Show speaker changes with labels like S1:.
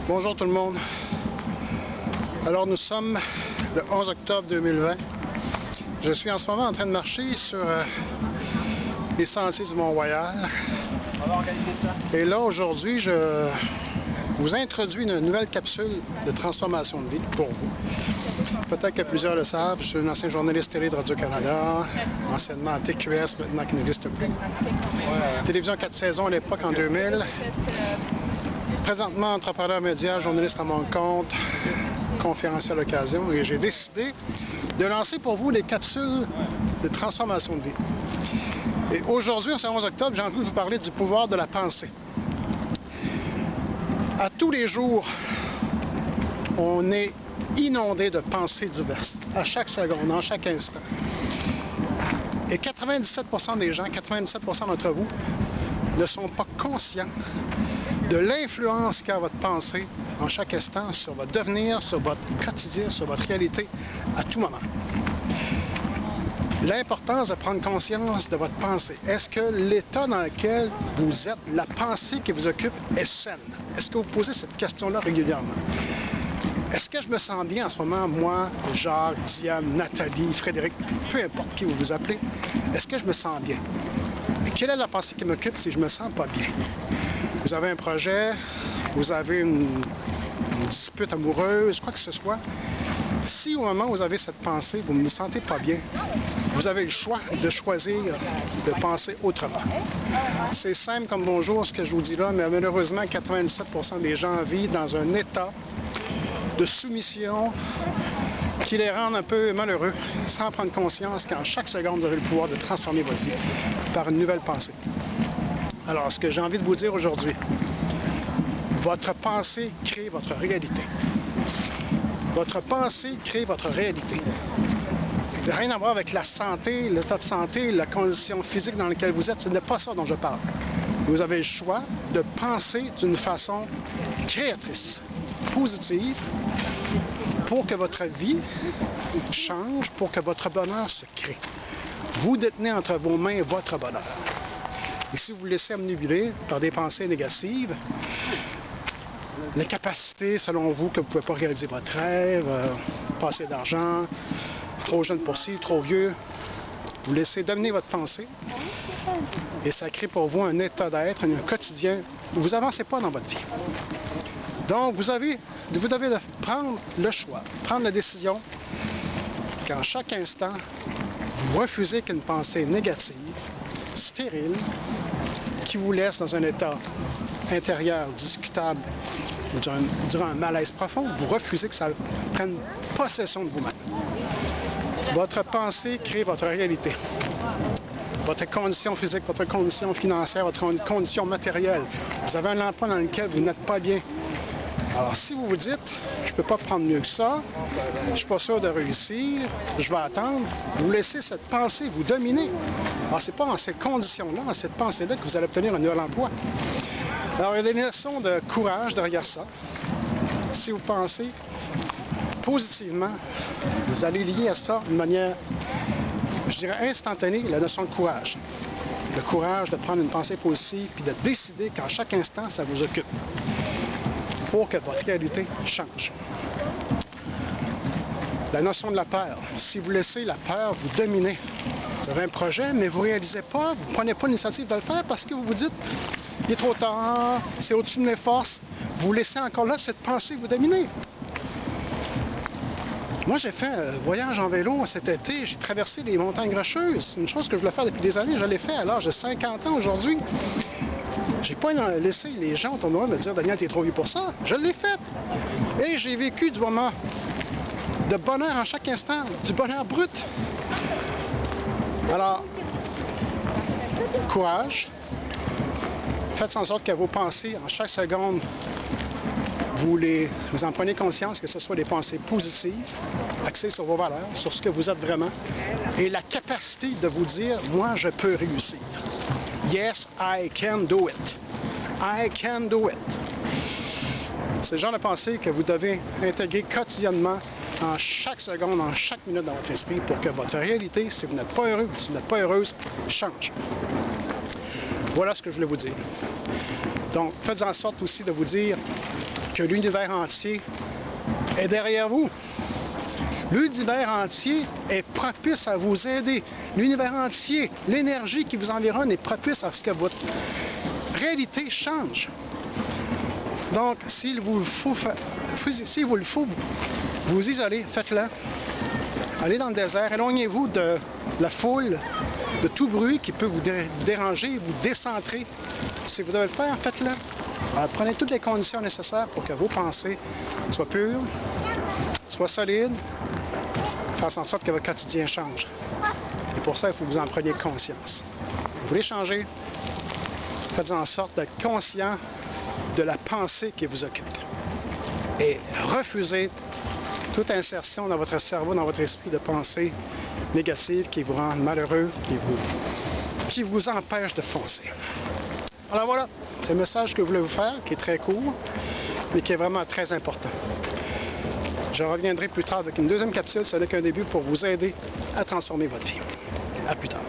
S1: Bonjour tout le monde. Alors nous sommes le 11 octobre 2020. Je suis en ce moment en train de marcher sur les sentiers du Mont-Royal. Et là aujourd'hui je vous introduis une nouvelle capsule de transformation de vie pour vous. Peut-être que plusieurs le savent, je suis un ancien journaliste télé de Radio-Canada, anciennement à TQS, maintenant qui n'existe plus. Télévision 4 saisons à l'époque en 2000. Présentement, entrepreneur média, journaliste à mon compte, conférencier à l'occasion, et j'ai décidé de lancer pour vous les capsules de transformation de vie. Et aujourd'hui, ce 11 octobre, j'ai envie de vous parler du pouvoir de la pensée. À tous les jours, on est inondé de pensées diverses, à chaque seconde, en chaque instant. Et 97% des gens, 97% d'entre vous, ne sont pas conscients de l'influence qu'a votre pensée en chaque instant sur votre devenir, sur votre quotidien, sur votre réalité à tout moment. L'importance de prendre conscience de votre pensée. Est-ce que l'état dans lequel vous êtes, la pensée qui vous occupe, est saine? Est-ce que vous posez cette question-là régulièrement? Est-ce que je me sens bien en ce moment, moi, Jacques, Diane, Nathalie, Frédéric, peu importe qui vous vous appelez, est-ce que je me sens bien? Et quelle est la pensée qui m'occupe si je me sens pas bien? Vous avez un projet, vous avez une dispute amoureuse, quoi que ce soit. Si au moment où vous avez cette pensée, vous ne vous sentez pas bien, vous avez le choix de choisir de penser autrement. C'est simple comme bonjour ce que je vous dis là, mais malheureusement, 97% des gens vivent dans un état de soumission qui les rend un peu malheureux, sans prendre conscience qu'en chaque seconde, vous avez le pouvoir de transformer votre vie par une nouvelle pensée. Alors, ce que j'ai envie de vous dire aujourd'hui, votre pensée crée votre réalité. Votre pensée crée votre réalité. Ça n'a rien à voir avec la santé, l'état de santé, la condition physique dans laquelle vous êtes. Ce n'est pas ça dont je parle. Vous avez le choix de penser d'une façon créatrice, positive, pour que votre vie change, pour que votre bonheur se crée. Vous détenez entre vos mains votre bonheur. Et si vous vous laissez obnubiler par des pensées négatives, les capacités, selon vous, que vous ne pouvez pas réaliser votre rêve, pas assez d'argent, trop jeune pour ci, trop vieux, vous laissez dominer votre pensée et ça crée pour vous un état d'être, un quotidien où vous n'avancez pas dans votre vie. Donc, vous devez prendre le choix, prendre la décision qu'en chaque instant, vous refusez qu'une pensée négative, stérile, qui vous laisse dans un état intérieur discutable ou durant un malaise profond, vous refusez que ça prenne possession de vous-même. Votre pensée crée votre réalité. Votre condition physique, votre condition financière, votre condition matérielle. Vous avez un emploi dans lequel vous n'êtes pas bien. Alors, si vous vous dites, je ne peux pas prendre mieux que ça, je ne suis pas sûr de réussir, je vais attendre, vous laissez cette pensée vous dominer. Alors, ce n'est pas dans ces conditions-là, dans cette pensée-là, que vous allez obtenir un nouvel emploi. Alors, il y a des leçons de courage derrière ça. Si vous pensez positivement, vous allez lier à ça d'une manière, je dirais, instantanée, la notion de courage. Le courage de prendre une pensée positive puis de décider qu'à chaque instant, ça vous occupe, pour que votre réalité change. La notion de la peur. Si vous laissez la peur vous dominer, vous avez un projet, mais vous ne réalisez pas, vous ne prenez pas l'initiative de le faire parce que vous vous dites, il est trop tard, c'est au-dessus de mes forces, vous laissez encore là cette pensée vous dominer. Moi, j'ai fait un voyage en vélo cet été, j'ai traversé les montagnes rocheuses. C'est une chose que je voulais faire depuis des années, je l'ai fait à l'âge de 50 ans aujourd'hui. J'ai pas laissé les gens autour de moi me dire « Daniel, t'es trop vieux pour ça ». Je l'ai fait. Et j'ai vécu du moment de bonheur en chaque instant, du bonheur brut. Alors, courage. Faites en sorte que vos pensées, en chaque seconde, vous en prenez conscience, que ce soit des pensées positives, axées sur vos valeurs, sur ce que vous êtes vraiment, et la capacité de vous dire « Moi, je peux réussir ». Yes, I can do it. I can do it. C'est le genre de pensée que vous devez intégrer quotidiennement, en chaque seconde, en chaque minute dans votre esprit, pour que votre réalité, si vous n'êtes pas heureux, si vous n'êtes pas heureuse, change. Voilà ce que je voulais vous dire. Donc, faites en sorte aussi de vous dire que l'univers entier est derrière vous. L'univers entier est propice à vous aider. L'univers entier, l'énergie qui vous environne est propice à ce que votre réalité change. Donc, s'il vous le faut, vous isolez, faites-le. Allez dans le désert, éloignez-vous de la foule, de tout bruit qui peut vous déranger, vous décentrer. Si vous devez le faire, faites-le. Alors, prenez toutes les conditions nécessaires pour que vos pensées soient pures, soient solides, fassent en sorte que votre quotidien change. Et pour ça, il faut que vous en preniez conscience. Vous voulez changer? Faites en sorte d'être conscient de la pensée qui vous occupe. Et refusez toute insertion dans votre cerveau, dans votre esprit de pensée négative qui vous rend malheureux, qui vous empêche de foncer. Alors voilà, c'est le message que je voulais vous faire, qui est très court, mais qui est vraiment très important. Je reviendrai plus tard avec une deuxième capsule, ce n'est qu'un début pour vous aider à transformer votre vie. À plus tard.